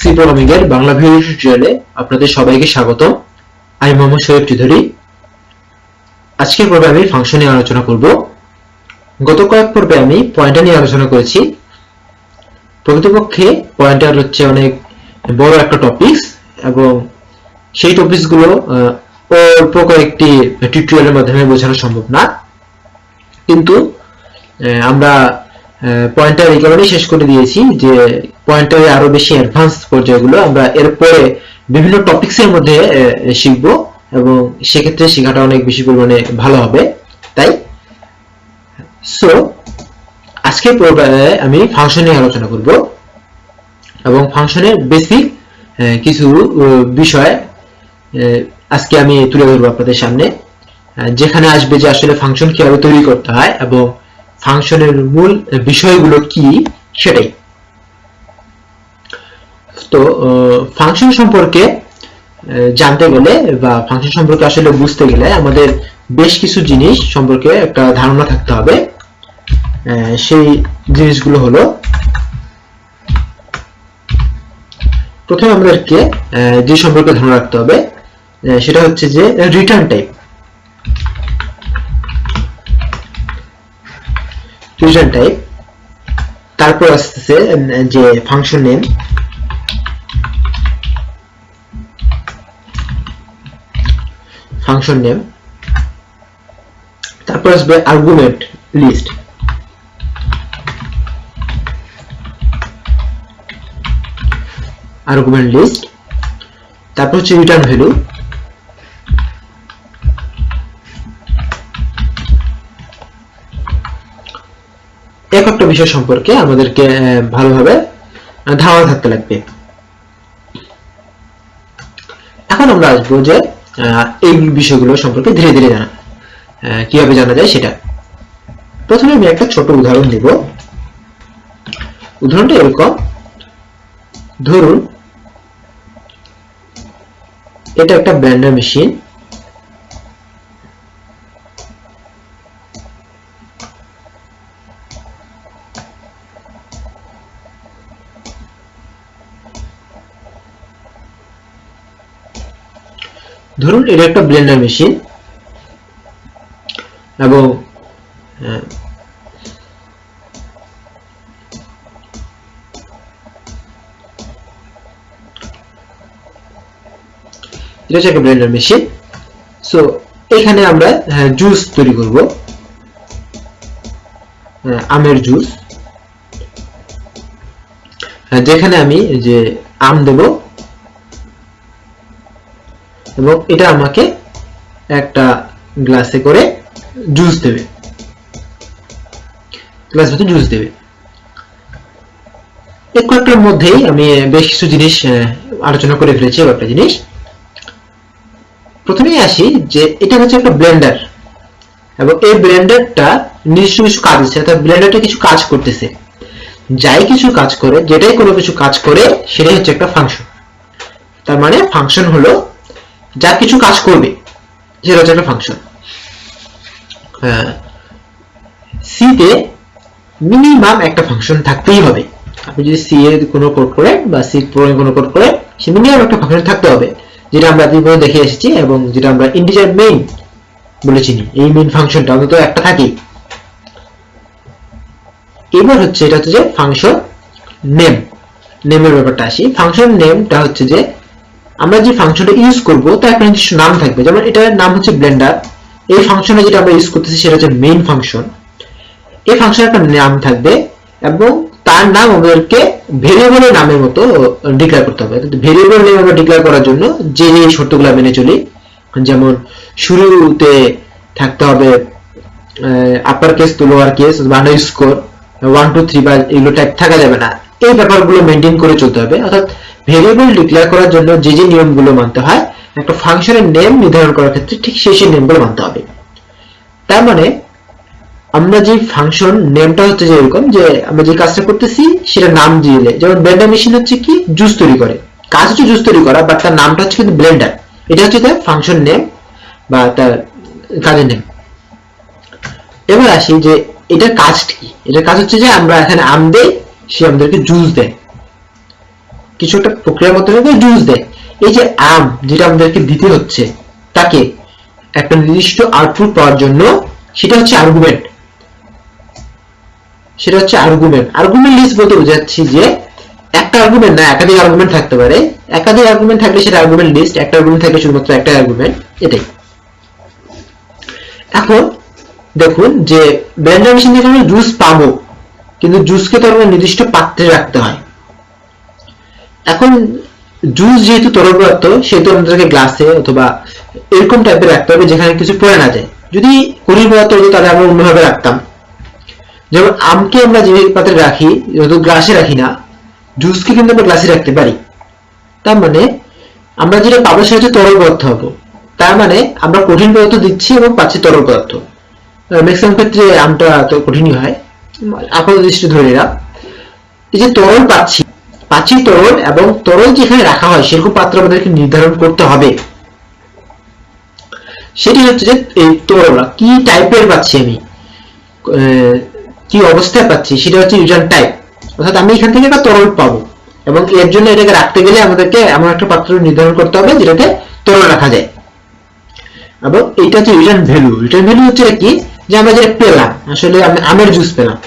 C programming এর Bangla video টিউটোরিয়ালে আপনাদের সবাইকে স্বাগত। আমি মোহাম্মদ শরীফ চৌধুরী। আজকের পর্বে আমি ফাংশন নিয়ে আলোচনা করব। গত কয়েক পর্বে আমি পয়েন্টার নিয়ে আলোচনা করেছি। প্রকৃতপক্ষে পয়েন্টার হচ্ছে অনেক বড় একটা টপিক এবং সেই টপিকসগুলো অল্প কয়েকটি টিউটোরিয়ালের মাধ্যমে বোঝানো সম্ভব না, কিন্তু আমরা পয়েন্টার এই কারণেই শেষ করে দিয়েছি যে পয়েন্টারে আরো বেশি অ্যাডভান্স পর্যায়গুলো আমরা এরপরে বিভিন্ন টপিকসের মধ্যে শিখব এবং সেক্ষেত্রে শেখাটা অনেক বেশি পরিমাণে ভালো হবে। তাই সো আজকের পর্বে আমি ফাংশন নিয়ে আলোচনা করব এবং ফাংশনের বেসিক কিছু বিষয় আজকে আমি তুলে ধরবো আপনাদের সামনে, যেখানে আসবে যে আসলে ফাংশন কিভাবে তৈরি করতে হয় এবং ফাংশনের মূল বিষয়গুলো কি সেটাই। তো ফাংশন সম্পর্কে জানতে গেলে বা ফাংশন সম্পর্কে আসলে বুঝতে গেলে আমাদের বেশ কিছু জিনিস সম্পর্কে একটা ধারণা থাকতে হবে। সেই জিনিসগুলো হলো, প্রথমে আমাদেরকে যে সম্পর্কে ধারণা রাখতে হবে সেটা হচ্ছে যে রিটার্ন টাইপ। রিটার্ন টাইপ, তারপর আসতেছে যে ফাংশন নেম, ফাংশন নেম, তারপর আসবে আর্গুমেন্ট লিস্ট, আর্গুমেন্ট লিস্ট, তারপর হচ্ছে রিটার্ন ভ্যালু, একটা বিষয় সম্পর্কে আমাদেরকে ভালোভাবে ধারণা থাকতে লাগবে। এখন আমরা আসবো যে এই বিষয়গুলো সম্পর্কে ধীরে ধীরে জানা কিভাবে জানা যায় সেটা। প্রথমে আমি একটা ছোট উদাহরণ দেব। উদাহরণটা এরকম, ধরুন এটা একটা ব্লেন্ডার মেশিন। ধরুন এটা একটা ব্লেন্ডার মেশিন এবং এটা হচ্ছে একটা ব্লেন্ডার মেশিন। সো এখানে আমরা জুস তৈরি করব, আমের জুস, যেখানে আমি যে আম দেব এবং এটা আমাকে একটা গ্লাসে করে জুস দেবে, গ্লাস ভর্তি জুস দেবে। এই কয়েকটার মধ্যেই আমি বেশ কিছু জিনিস আলোচনা করে ফেলেছি। একটা জিনিস প্রথমেই আসি যে এটা হচ্ছে একটা ব্লেন্ডার এবং এই ব্লেন্ডারটা নিজস্ব কিছু কাজ আছে, অর্থাৎ ব্লেন্ডারটা কিছু কাজ করতেছে। যাই কিছু কাজ করে, যেটাই কোনো কিছু কাজ করে সেটাই হচ্ছে একটা ফাংশন। তার মানে ফাংশন হলো যা কিছু কাজ করবে সেটা হচ্ছে একটা ফাংশন। সি তে মিনিমাম একটা ফাংশন থাকতেই হবে। আপনি যদি সি এর কোনো কোড করেন বা সি প্রোগ্রামে কোনো কোড করেন, সে মিনিমাম একটা ফাংশন থাকতে হবে, যেটা আমরা এতদিন দেখে এসেছি এবং যেটা আমরা ইন্টিজার মেইন বলে চিনি। এই মেইন ফাংশনটা অন্তত একটা থাকেই। এবার হচ্ছে এটা হচ্ছে যে ফাংশন নেম, নেমের ব্যাপারটা আসি। ফাংশন নেমটা হচ্ছে যে আমরা যে ফাংশনটা ইউজ করব তার একটা নির্দিষ্ট নাম থাকবে। যেমন এটার নাম হচ্ছে ব্লেন্ডার, এই ফাংশনে যেটা আমরা ইউজ করতেছি সেটা হচ্ছে মেইন ফাংশন। এই ফাংশনের একটা নাম থাকবে এবং তার নাম আমাদেরকে ভেরিয়েবলের নামের মতো ডিক্লেয়ার করতে হবে। ভেরিয়েবল নেম আমরা ডিক্লেয়ার করার জন্য যে যে শর্তগুলো মেনে চলি, যেমন শুরুতে থাকতে হবে upper case to lower case বা আন্ডারস্কোর 1 2 3 বা এগুলো টাইপ থাকা যাবে না। এই ব্যাপারগুলো মেনটেন করে চলতে হবে। অর্থাৎ ভেরিয়েবল ডিক্লেয়ার করার জন্য যে যে নিয়মগুলো মানতে হয় একটা ফাংশনের নেম নির্ধারণ করার ক্ষেত্রে ঠিক সেই সেই নেমগুলো মানতে হবে। তার মানে আমরা যে ফাংশন নেমটা হচ্ছে যে এরকম যে আমরা যে কাজটা করতেছি সেটা নাম দিলে, যেমন ব্লেন্ডার মেশিন হচ্ছে কি জুস তৈরি করে, কাজ হচ্ছে জুস তৈরি করা, বাট তার নামটা হচ্ছে কিন্তু ব্লেন্ডার। এটা হচ্ছে তার ফাংশন নেম বা তার কাজের নেম। এবার আসি যে এটার কাজ কি। এটার কাজ হচ্ছে যে আমরা এখানে আম দেই, সে আমাদেরকে জুস দেয়। কিছু একটা প্রক্রিয়ার মাধ্যমে জুস দেয়। এই যে আম যেটা আমাদেরকে দিতে হচ্ছে তাকে একটা নির্দিষ্ট আউটপুট পাওয়ার জন্য, সেটা হচ্ছে আর্গুমেন্ট। আর্গুমেন্ট লিস্ট বলতে বোঝাচ্ছি যে একটা আর্গুমেন্ট না, একাধিক আর্গুমেন্ট থাকতে পারে। একাধিক আর্গুমেন্ট থাকলে সেটা আর্গুমেন্ট লিস্ট, একটা আর্গুমেন্ট থাকলে শুধুমাত্র একটা আর্গুমেন্ট, এটাই। এখন দেখুন যে ব্লেন্ডার মেশিন থেকে আমরা জুস পাবো, কিন্তু জুসকে তো আমরা নির্দিষ্ট পাত্রে রাখতে হয়। এখন জুস যেহেতু তরল পদার্থ, সেহেতু আমাদেরকে গ্লাসে অথবা এরকম টাইপের রাখতে হবে যেখানে কিছু পড়ে না যায়। যদি কঠিন পদার্থ হতো তাহলে আমরা অন্যভাবে রাখতাম। যেমন আমকে আমরা যে পাত্রে রাখি, যেহেতু গ্লাসে রাখি না, জুসকে কিন্তু আমরা গ্লাসে রাখতে পারি। তার মানে আমরা যেটা পাবো সেটা হচ্ছে তরল পদার্থ হবো। তার মানে আমরা কঠিন পদার্থ দিচ্ছি এবং পাচ্ছি তরল পদার্থ। ম্যাক্সিমাম ক্ষেত্রে আমটা তো কঠিনই হয়, আপাতত দৃষ্টি ধরে নিলাম। এই যে তরল পাচ্ছি তরল, এবং তরল যেখানে রাখা হয় সেরকম পাত্র আমাদেরকে নির্ধারণ করতে হবে। সেটি হচ্ছে যে এই তরল কি টাইপের পাচ্ছি, আমি কি অবস্থায় পাচ্ছি, সেটা হচ্ছে রিটার্ন টাইপ। অর্থাৎ আমি এখান থেকে একটা তরল পাবো, এবং এর জন্য এটাকে রাখতে গেলে আমাদেরকে এমন একটা পাত্র নির্ধারণ করতে হবে যেটাতে তরল রাখা যায়। এবং এইটা হচ্ছে রিটার্ন ভ্যালু। রিটার্ন ভ্যালু হচ্ছে কি, যে আমরা যেটা পেলাম, আসলে আমি আমের জুস পেলাম।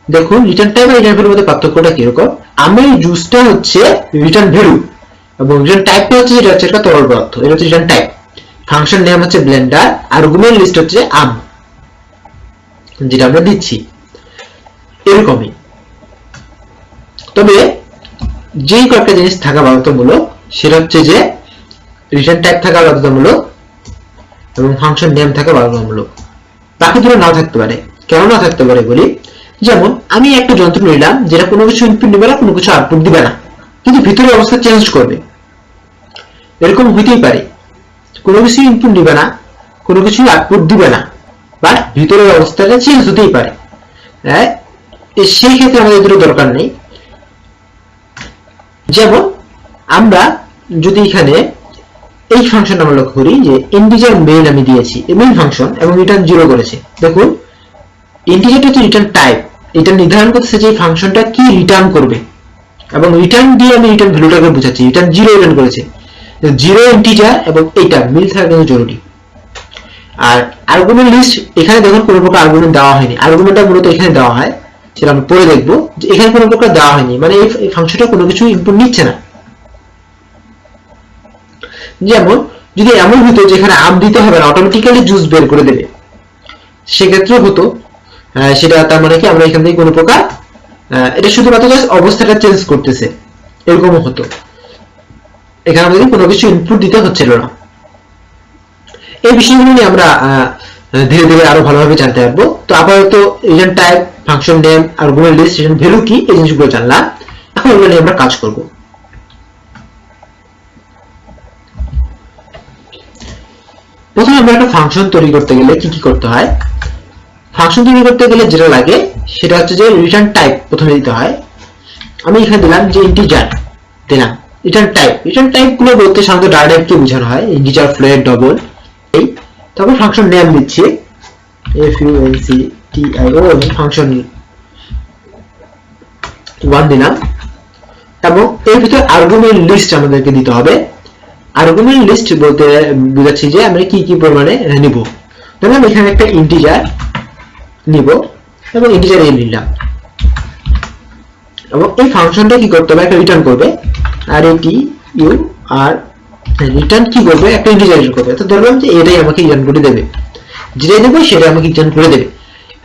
দেখুন রিটার্ন টাইপ আর রিটার্ন ভ্যালুর মধ্যে পার্থক্যটা কিরকম। আমের জুসটা হচ্ছে রিটার্ন ভ্যালু, এবং রিটার্ন টাইপটা হচ্ছে যেটা হচ্ছে একটা তরল পদার্থ, এটা হচ্ছে রিটার্ন টাইপ। ফাংশন নেম হচ্ছে ব্লেন্ডার, আর্গুমেন্ট লিস্ট হচ্ছে আম যেটা আমরা দিচ্ছি, এরকমই। তবে যেই কয়েকটা জিনিস থাকা বাধ্যতামূলক, সেটা হচ্ছে যে রিটার্ন টাইপ থাকা বাধ্যতামূলক এবং ফাংশন নেম থাকা বাধ্যতামূলক। বাকি দুটো নাও থাকতে পারে। কেন না থাকতে পারে বলি, যেমন আমি একটা যন্ত্র নিলাম যেটা কোনো কিছু ইনপুট দিবে না, কোনো কিছু আউটপুট দিবে না, কিন্তু ভিতরের অবস্থা চেঞ্জ করবে। এরকম হইতেই পারে, কোনো কিছু ইনপুট দিবে না, কোনো কিছু আউটপুট দিবে না, বাট ভিতরের অবস্থাটা চেঞ্জ হতেই পারে। সেই ক্ষেত্রে আমাদের দুটো দরকার নেই। যেমন আমরা যদি এখানে এই ফাংশন আমরা লক্ষ্য করি যে ইন্টিজার মেইন আমি দিয়েছি, মেইন ফাংশন, এবং রিটার্ন 0 করেছে। দেখুন ইন্টিজারটা হচ্ছে রিটার্ন টাইপ, এটা নির্ধারণ করতেছে যে ফাংশনটা কি রিটার্ন করবে, এবং রিটার্ন দিয়ে আমি রিটার্ন ভ্যালুটাকে বোঝাচ্ছি। রিটার্ন 0 রিটার্ন করেছে, 0 ইন্টিজার এবং এইটা মিল থাকা কিন্তু জরুরি। আর আর্গুমেন্ট লিস্ট, এখানে দেখুন কোনো প্রকার আর্গুমেন্ট দেওয়া হয়নি। আর্গুমেন্টটা মূলত এখানে দেওয়া হয়, সেটা আমরা পরে দেখবো যে এখানে কোনো প্রকার দেওয়া হয়নি, মানে এই ফাংশনটা কোনো কিছু ইনপুট নিচ্ছে না। যেমন যদি এমন হতো যেখানে আম দিতে হবে না, অটোমেটিক্যালি জুস বের করে দেবে, সেক্ষেত্রে হতো। সেটা তার মানে কি আমরা এখান থেকে কোনো প্রকার এটা শুধুমাত্র অবস্থাটা চেঞ্জ করতেছে, এরকমও হতো। এখানে আমাদের কোনো কিছু ইনপুট দিতে হচ্ছিল না। এই বিষয়গুলো নিয়ে আমরা ধীরে ধীরে আরো ভালোভাবে জানতে পারবো। তো আপাতত return type, function name, argument list, return value কি, এই জিনিসগুলো জানলাম। এখন এগুলো নিয়ে আমরা কাজ করব। প্রথমে আমরা একটা ফাংশন তৈরি করতে গেলে কি কি করতে হয়? ফাংশন তৈরি করতে গেলে যেটা লাগে সেটা হচ্ছে যে রিটার্ন টাইপ প্রথমে দিতে হয়। আমি এখানে দিলাম যে ইন্টিজার দিলাম। রিটার্ন টাইপ গুলো বলতে সাধারণত ডাটা টাইপকে বোঝানো হয়, ইন্টিজার, ফ্লোট, ডবল, এই। তারপর ফাংশন নেম দিচ্ছি functio, এবং ফাংশন 1 দিলাম, এবং এর ভিতরে আর্গুমেন্ট লিস্ট আমাদেরকে দিতে হবে। আর্গুমেন্ট লিস্ট বলতে বোঝাচ্ছি যে আমরা কি কি পরিমাণে নিব। ধরুন এখানে একটা ইন্টিজার নিব এবং ইন্টিজার এ নিলাম, এবং এই ফাংশনটা কি করতে হবে, একটা রিটার্ন করবে। আর এটি ইউ আর রিটার্ন কি করবে, একটা ইন্টিজার রিটার্ন করবে। তো ধরলাম যে এটাই আমাকে রিটার্ন করে দেবে, যেটাই দেবো সেটাই আমাকে রিটার্ন করে দেবে।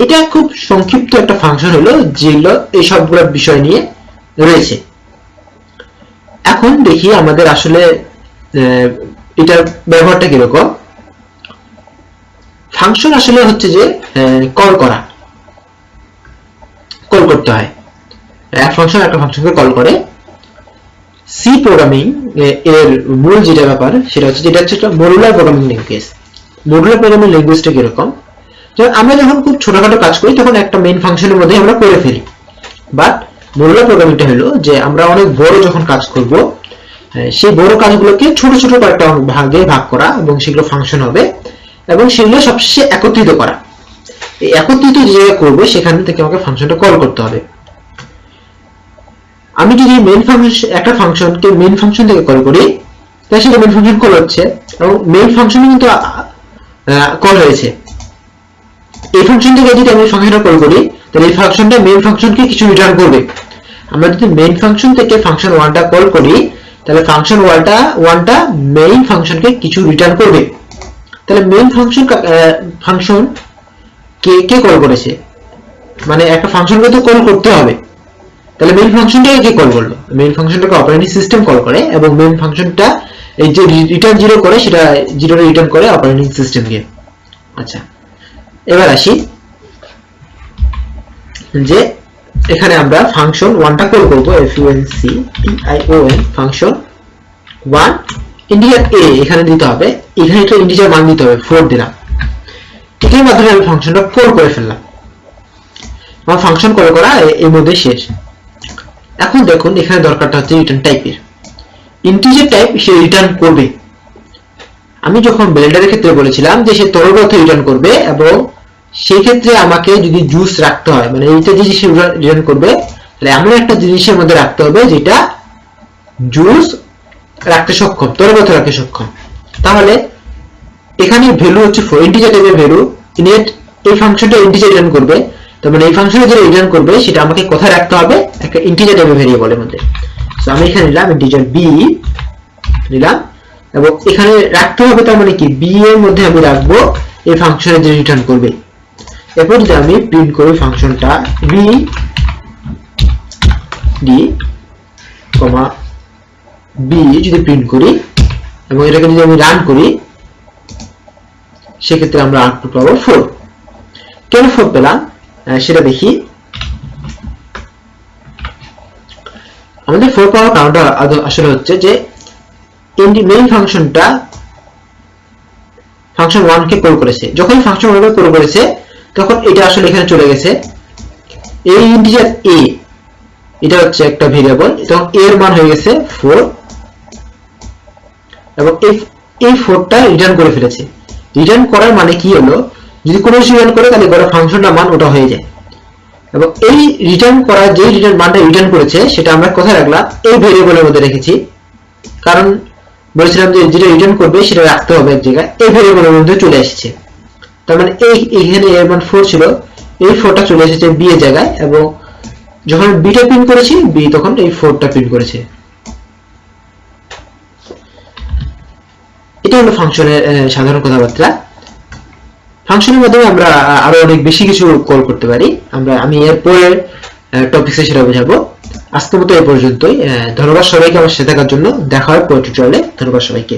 এটা খুব সংক্ষিপ্ত একটা ফাংশন হলো, যেগুলো এই সবগুলো বিষয় নিয়ে রয়েছে। এখন দেখি আমাদের আসলে এটার ব্যবহারটা কিরকম। ফাংশন আসলে হচ্ছে যে কল করতে হয়। এক ফাংশন একটা ফাংশনকে কল করে। সি প্রোগ্রামিং এর মূল যেটা ব্যাপার সেটা হচ্ছে একটা modular programming language. Modular programming ল্যাঙ্গুয়েজটা কিরকম, যেমন আমরা যখন খুব ছোটখাটো কাজ করি তখন একটা মেইন ফাংশনের মধ্যে আমরা করে ফেলি। বাট মডুলার প্রোগ্রামিংটা হলো যে আমরা অনেক বড় যখন কাজ করব, সেই বড় কাজগুলোকে ছোট ছোট কয়েকটা ভাগে ভাগ করা, এবং সেগুলো ফাংশন হবে, এবং সেগুলো সবশেষে একত্রিত করা। এই একত্রিত যে জায়গায় করবো সেখান থেকে আমাকে ফাংশনটা কল করতে হবে। আমি যদি মেইন ফাংশন একটা ফাংশনকে মেইন ফাংশন থেকে কল করি তাহলে সেটা মেইন ফাংশন কল হচ্ছে এবং মেইন ফাংশনে কিন্তু কল হয়েছে। এই ফাংশন থেকে যদি আমি ফাংশনটা কল করি তাহলে এই ফাংশনটা মেইন ফাংশনকে কিছু রিটার্ন করবে। আমরা যদি মেইন ফাংশন থেকে ফাংশন 1টা কল করি তাহলে ফাংশন 1টা মেইন ফাংশনকে কিছু রিটার্ন করবে। তাহলে মেইন ফাংশন কে কল করেছে, মানে একটা ফাংশনকে তো কল করতে হবে, তাহলে মেইন ফাংশনটাকে কে কল করলো? মেইন ফাংশনটাকে অপারেটিং সিস্টেম কল করে এবং মেইন ফাংশনটা এই যে রিটার্ন 0 করে সেটা 0 রিটার্ন করে অপারেটিং সিস্টেমকে। আচ্ছা, এবার আসি যে এখানে আমরা ফাংশন 1টা কল করব, function ফাংশন 1 ইন্টিজার a এখানে দিতে হবে, এখানে একটা ইন্টিজার মান দিতে হবে 4 দিলাম। এটার মাধ্যমে আমি ফাংশনটা কল করে ফেললাম। আমার ফাংশন কল করা এর মধ্যে শেষ। এখন দেখুন এখানে দরকারটা হচ্ছে রিটার্ন টাইপের। ইন্টিজার টাইপ সে রিটার্ন করবে। আমি যখন ব্লেন্ডারের ক্ষেত্রে বলেছিলাম যে সে তরল রিটার্ন করবে এবং সেই ক্ষেত্রে আমাকে যদি জুস রাখতে হয়, মানে এইটা জিনিস রিটার্ন করবে, তাহলে এমন একটা জিনিসের মধ্যে রাখতে হবে যেটা জুস রাখতে সক্ষম, তরল রাখতে সক্ষম। তাহলে এখানে ভ্যালু হচ্ছে 4, ইন্টিজার টাইপের ভ্যালু, ইনিট এই ফাংশনটা ইন্টিজার রিটার্ন করবে। তার মানে এই ফাংশনে যেটা রিটার্ন করবে সেটা আমাকে কোথায় রাখতে হবে? একটা ইন্টিজার টাইপের ভেরিয়েবলের মধ্যে। সো আমি এখানে নিলাম ইন্টিজার b নিলাম এবং এখানে রাখতে হবে, তার মানে কি b এর মধ্যে আমি রাখবো এই ফাংশনে যে রিটার্ন করবে। এরপর যদি আমি প্রিন্ট করি ফাংশনটা b d, b যদি প্রিন্ট করি এবং এটাকে যদি আমি রান করি সেক্ষেত্রে আমরা আউটপুট পাবো 4। কেন 4 পেলাম সেটা দেখি। আমাদের 4 পাওয়ার কারণটা আসলে হচ্ছে যে মেইন ফাংশনটা ফাংশন 1 কে কল করেছে। যখন ফাংশন 1 কে কল করেছে তখন এটা আসলে এখানে চলে গেছে। এই ইন্টিজার a এটা হচ্ছে একটা ভেরিয়েবল, তখন a এর মান হয়ে গেছে 4 এবং এই 4টা রিটার্ন করে ফেলেছে। রিটার্ন করার মানে কি হলো, যদি কোনো কিছু রিটার্ন করে তাহলে গড় ফাংশনটার মান ওটা হয়ে যায়। এবং এই রিটার্ন করা যে রিটার্ন মানটা রিটার্ন করেছে সেটা আমরা কোথায় রাখলাম? এই ভেরিয়েবলের মধ্যে রেখেছি, কারণ বলেছিলাম যে যেটা রিটার্ন করবে সেটা রাখতে হবে এক জায়গায়। এই ভেরিয়েবলের মধ্যে চলে এসেছে, তার মানে এখানে এর মান 4 ছিল, এই 4টা চলে এসেছে b এর জায়গায় এবং যখন b টা প্রিন্ট করেছি b তখন এই 4টা প্রিন্ট করেছে। এটা হলো ফাংশনের সাধারণ কথাবার্তা। ফাংশনের মাধ্যমে আমরা আরো অনেক বেশি কিছু কল করতে পারি, আমি এর পরের টপিকসে সেটা বোঝাবো। আজকের মতো এই পর্যন্তই। ধন্যবাদ সবাইকে আমার সাথে থাকার জন্য। দেখা হয় পরের টিউটোরিয়ালে। ধন্যবাদ সবাইকে।